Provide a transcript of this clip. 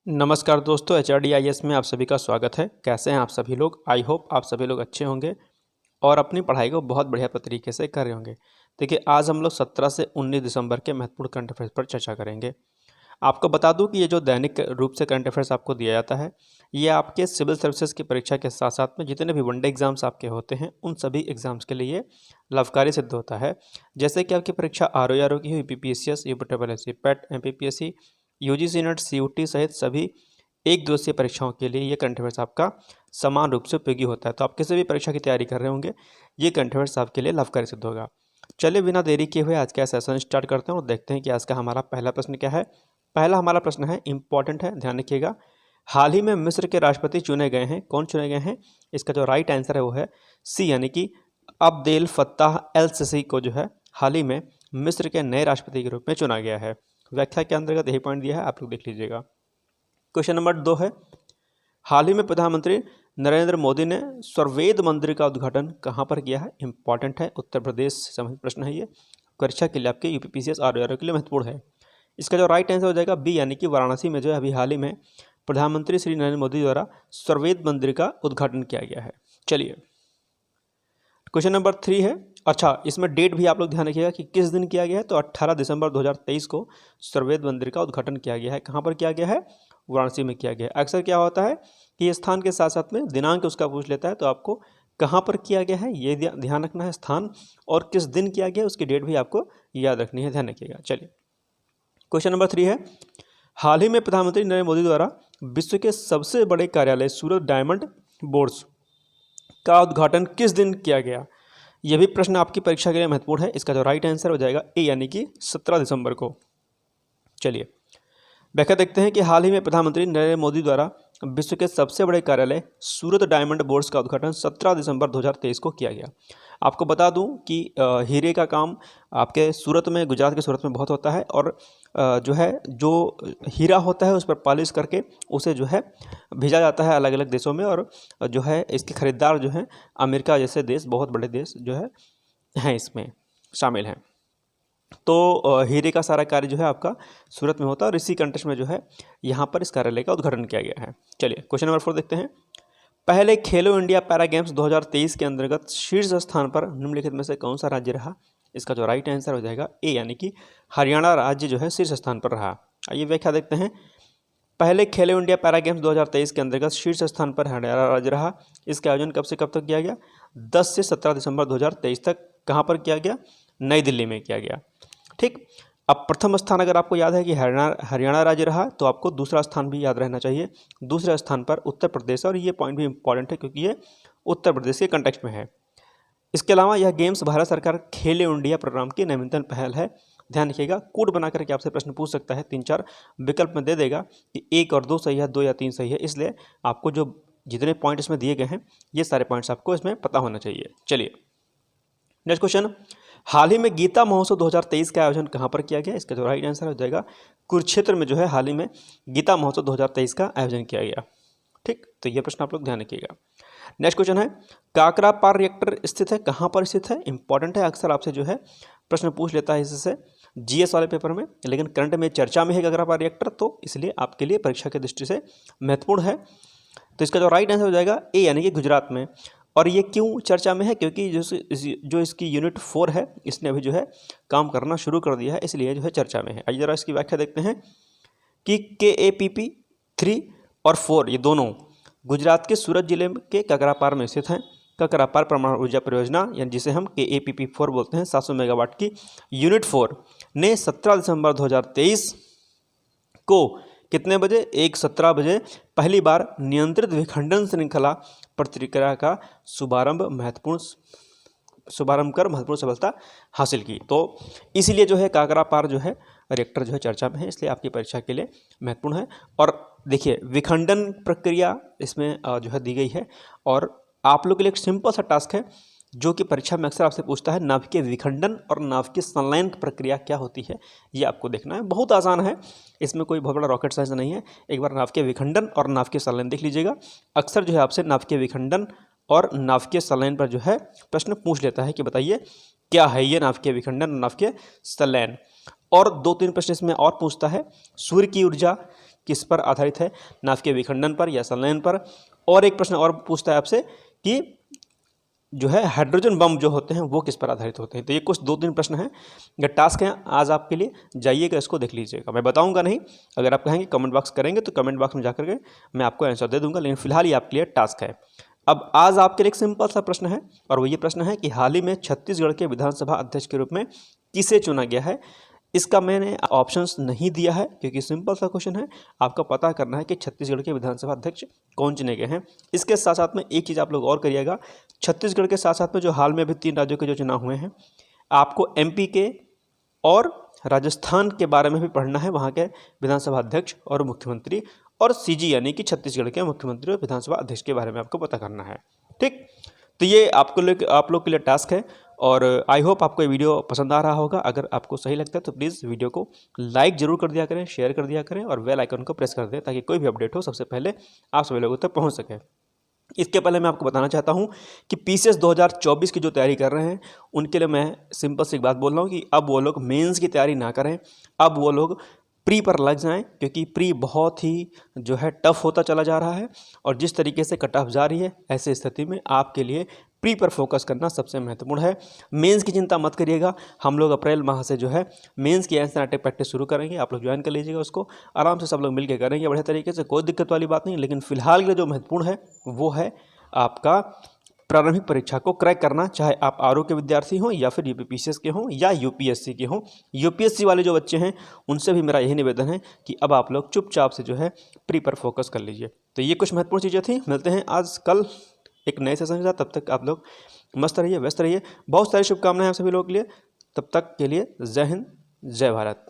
नमस्कार दोस्तों, HRDIS में आप सभी का स्वागत है। कैसे हैं आप सभी लोग? आई होप आप सभी लोग अच्छे होंगे और अपनी पढ़ाई को बहुत बढ़िया तरीके से कर रहे होंगे। देखिए, आज हम लोग 17 से 19 दिसंबर के महत्वपूर्ण करंट अफेयर्स पर चर्चा करेंगे। आपको बता दूं कि ये जो दैनिक रूप से करंट अफेयर्स आपको दिया जाता है, ये आपके सिविल सर्विसेज की परीक्षा के साथ साथ में जितने भी वनडे एग्जाम्स आपके होते हैं, उन सभी एग्जाम्स के लिए लाभकारी सिद्ध होता है। जैसे कि आपकी परीक्षा RO की हुई, PPSCS, UPSSC, PET, MPPSC, UGC net, CUT सहित सभी एक दिवसीय परीक्षाओं के लिए ये करंट अफेयर्स आपका समान रूप से उपयोगी होता है। तो आप किसी भी परीक्षा की तैयारी कर रहे होंगे, ये करंट अफेयर्स आपके लिए लाभकारी सिद्ध होगा। चलिए बिना देरी किए हुए आज का सेशन स्टार्ट करते हैं और देखते हैं कि आज का हमारा पहला प्रश्न क्या है। पहला हमारा प्रश्न है, इंपॉर्टेंट है, ध्यान रखिएगा। हाल ही में मिस्र के राष्ट्रपति चुने गए हैं। कौन चुने गए हैं? इसका जो राइट आंसर है वो है सी, यानी कि अब्देल फत्ताह एल सिसी को जो है हाल ही में मिस्र के नए राष्ट्रपति के रूप में चुना गया है। व्याख्या के अंतर्गत यही पॉइंट दिया है, आप लोग देख लीजिएगा। क्वेश्चन नंबर 2 है, हाल ही में प्रधानमंत्री नरेंद्र मोदी ने स्वरवेद मंदिर का उद्घाटन कहाँ पर किया है? इंपॉर्टेंट है, उत्तर प्रदेश से संबंधित प्रश्न है। ये परीक्षा के लिए आपके UPPCS RO के लिए महत्वपूर्ण है। इसका जो राइट आंसर हो जाएगा बी, यानी कि वाराणसी में जो है अभी हाल ही में प्रधानमंत्री श्री नरेंद्र मोदी द्वारा स्वरवेद मंदिर का उद्घाटन किया गया है। चलिए क्वेश्चन नंबर 3 है। अच्छा, इसमें डेट भी आप लोग ध्यान रखिएगा कि किस दिन किया गया है। तो 18 दिसंबर 2023 को स्वरवेद मंदिर का उद्घाटन किया गया है। कहाँ पर किया गया है? वाराणसी में किया गया है। अक्सर क्या होता है कि स्थान के साथ साथ में दिनांक उसका पूछ लेता है, तो आपको कहाँ पर किया गया है ये ध्यान रखना है, स्थान और किस दिन किया गया है उसकी डेट भी आपको याद रखनी है, ध्यान रखिएगा। चलिए क्वेश्चन नंबर 3 है, हाल ही में प्रधानमंत्री नरेंद्र मोदी द्वारा विश्व के सबसे बड़े कार्यालय सूरत डायमंड बोर्ड्स का उद्घाटन किस दिन किया गया? यह भी प्रश्न आपकी परीक्षा के लिए महत्वपूर्ण है। इसका जो राइट आंसर हो जाएगा ए, यानी कि 17 दिसंबर को। चलिए व्याख्या देखते हैं कि हाल ही में प्रधानमंत्री नरेंद्र मोदी द्वारा विश्व के सबसे बड़े कार्यालय सूरत डायमंड बोर्ड्स का उद्घाटन 17 दिसंबर 2023 को किया गया। आपको बता दूं कि हीरे का काम आपके सूरत में, गुजरात के सूरत में बहुत होता है और जो हीरा होता है उस पर पॉलिश करके उसे जो है भेजा जाता है अलग अलग देशों में, और जो है इसके खरीदार जो हैं अमेरिका जैसे देश, बहुत बड़े देश जो हैं इसमें शामिल हैं। तो हीरे का सारा कार्य जो है आपका सूरत में होता है और इसी कंटेक्स्ट में जो है यहाँ पर इस कार्यालय का उद्घाटन किया गया है। चलिए क्वेश्चन नंबर 4 देखते हैं। पहले खेलो इंडिया पैरा गेम्स 2023 के अंतर्गत शीर्ष स्थान पर निम्नलिखित में से कौन सा राज्य रहा? इसका जो राइट आंसर हो जाएगा ए, यानी कि हरियाणा राज्य जो है शीर्ष स्थान पर रहा। आइए व्याख्या देखते हैं। पहले खेलो इंडिया पैरा गेम्स 2023 के अंतर्गत शीर्ष स्थान पर हरियाणा राज्य रहा। इसका आयोजन कब से कब तक किया गया? 10 से 17 दिसंबर 2023 तक। कहाँ पर किया गया? नई दिल्ली में किया गया। ठीक, अब प्रथम स्थान अगर आपको याद है कि हरियाणा राज्य रहा, तो आपको दूसरा स्थान भी याद रहना चाहिए। दूसरे स्थान पर उत्तर प्रदेश, और ये पॉइंट भी इंपॉर्टेंट है क्योंकि ये उत्तर प्रदेश के कंटेक्स्ट में है। इसके अलावा यह गेम्स भारत सरकार खेलो इंडिया प्रोग्राम की नवीनतम पहल है। ध्यान रखिएगा, कोड बना करके आपसे प्रश्न पूछ सकता है, 3-4 विकल्प में दे देगा कि 1 और 2 सही है, 2 या 3 सही है। इसलिए आपको जो जितने पॉइंट इसमें दिए गए हैं ये सारे पॉइंट्स आपको इसमें पता होना चाहिए। चलिए नेक्स्ट क्वेश्चन, हाल ही में गीता महोत्सव 2023 का आयोजन कहाँ पर किया गया? इसका जो राइट आंसर हो जाएगा कुरुक्षेत्र में जो है हाल ही में गीता महोत्सव 2023 का आयोजन किया गया। ठीक, तो ये प्रश्न आप लोग ध्यान रखिएगा। नेक्स्ट क्वेश्चन है, काकरापार रिएक्टर स्थित है, कहाँ पर स्थित है? इंपॉर्टेंट है, अक्सर आपसे जो है प्रश्न पूछ लेता है इससे GS वाले पेपर में, लेकिन करंट में चर्चा में है काकरापार रिएक्टर, तो इसलिए आपके लिए परीक्षा की दृष्टि से महत्वपूर्ण है। तो इसका जो राइट आंसर हो जाएगा ए, यानी कि गुजरात में। और ये क्यों चर्चा में है? क्योंकि जो इसकी यूनिट 4 है, इसने अभी जो है काम करना शुरू कर दिया है, इसलिए जो है चर्चा में है। आइए जरा इसकी व्याख्या देखते हैं कि KAPP 3 और 4 ये दोनों गुजरात के सूरत जिले के काकरापार में स्थित हैं। काकरापार परमाणु ऊर्जा परियोजना, यानी जिसे हम KAPP 4 बोलते हैं, 700 मेगावाट की यूनिट 4 ने 17 दिसंबर 2023 को कितने बजे? 1:17 बजे पहली बार नियंत्रित विखंडन श्रृंखला प्रतिक्रिया का शुभारंभ कर महत्वपूर्ण सफलता हासिल की। तो इसीलिए जो है काकरापार जो है रिएक्टर जो है चर्चा में है, इसलिए आपकी परीक्षा के लिए महत्वपूर्ण है। और देखिए विखंडन प्रक्रिया इसमें जो है दी गई है, और आप लोग के लिए एक सिंपल सा टास्क है जो कि परीक्षा में अक्सर आपसे पूछता है, नाभिकीय विखंडन और नाभिकीय संलयन प्रक्रिया क्या होती है, ये आपको देखना है। बहुत आसान है, इसमें कोई बहुत बड़ा रॉकेट साइंस नहीं है। एक बार नाभिकीय विखंडन और नाभिकीय संलयन देख लीजिएगा। अक्सर जो है आपसे नाभिकीय विखंडन और नाभिकीय संलयन पर जो है प्रश्न पूछ लेता है कि बताइए क्या है ये नाभिकीय विखंडन और नाभिकीय संलयन। और 2-3 प्रश्न इसमें और पूछता है, सूर्य की ऊर्जा किस पर आधारित है, नाभिकीय विखंडन पर या संलयन पर। और एक प्रश्न और पूछता है आपसे कि जो है हाइड्रोजन बम जो होते हैं वो किस पर आधारित होते हैं। तो ये कुछ 2-3 प्रश्न हैं, ये टास्क हैं आज आपके लिए, जाइएगा इसको देख लीजिएगा। मैं बताऊंगा नहीं, अगर आप कहेंगे कमेंट बॉक्स करेंगे तो कमेंट बॉक्स में जाकर के मैं आपको आंसर दे दूंगा, लेकिन फिलहाल ये आपके लिए टास्क है। अब आज आपके लिए एक सिंपल सा प्रश्न है, और वो ये प्रश्न है कि हाल ही में छत्तीसगढ़ के विधानसभा अध्यक्ष के रूप में किसे चुना गया है। इसका मैंने ऑप्शंस नहीं दिया है क्योंकि सिंपल सा क्वेश्चन है, आपका पता करना है कि छत्तीसगढ़ के विधानसभा अध्यक्ष कौन चुने गए हैं। इसके साथ साथ में एक चीज़ आप लोग और करिएगा, छत्तीसगढ़ के साथ साथ में जो हाल में अभी 3 राज्यों के जो चुनाव हुए हैं, आपको एमपी के और राजस्थान के बारे में भी पढ़ना है, वहाँ के विधानसभा अध्यक्ष और मुख्यमंत्री, और सीजी यानी कि छत्तीसगढ़ के मुख्यमंत्री और विधानसभा अध्यक्ष के बारे में आपको पता करना है। ठीक, तो ये आप लोग के लिए टास्क है, और आई होप आपको ये वीडियो पसंद आ रहा होगा। अगर आपको सही लगता है तो प्लीज़ वीडियो को लाइक ज़रूर कर दिया करें, शेयर कर दिया करें, और बेल आइकन को प्रेस कर दें ताकि कोई भी अपडेट हो सबसे पहले आप सभी लोगों तक पहुंच सके। इसके पहले मैं आपको बताना चाहता हूं कि पीसीएस 2024 की जो तैयारी कर रहे हैं उनके लिए मैं सिंपल सी एक बात बोल रहा हूं कि अब वो लोग मेंस की तैयारी ना करें, अब वो लोग प्री पर लग जाएं, क्योंकि प्री बहुत ही जो है टफ होता चला जा रहा है, और जिस तरीके से कट ऑफ जा रही है ऐसी स्थिति में आपके लिए प्री पर फोकस करना सबसे महत्वपूर्ण है। मेंस की चिंता मत करिएगा, हम लोग अप्रैल माह से जो है मेंस की एनसीईआरटी प्रैक्टिस शुरू करेंगे, आप लोग ज्वाइन कर लीजिएगा उसको, आराम से सब लोग मिलकर करेंगे बढ़िया तरीके से, कोई दिक्कत वाली बात नहीं। लेकिन फिलहाल के लिए जो महत्वपूर्ण है वो है आपका प्रारंभिक परीक्षा को क्रैक करना, चाहे आप आरओ के विद्यार्थी हों या फिर यूपीपीसीएस के हों या यूपीएससी के हों। यूपीएससी वाले जो बच्चे हैं उनसे भी मेरा यही निवेदन है कि अब आप लोग चुपचाप से जो है प्री पर फोकस कर लीजिए। तो ये कुछ महत्वपूर्ण चीज़ें थी, मिलते हैं आज कल एक नए सेशन के साथ, तब तक आप लोग मस्त रहिए, व्यस्त रहिए। बहुत सारी शुभकामनाएं आप सभी लोगों के लिए, तब तक के लिए जय हिंद, जय भारत।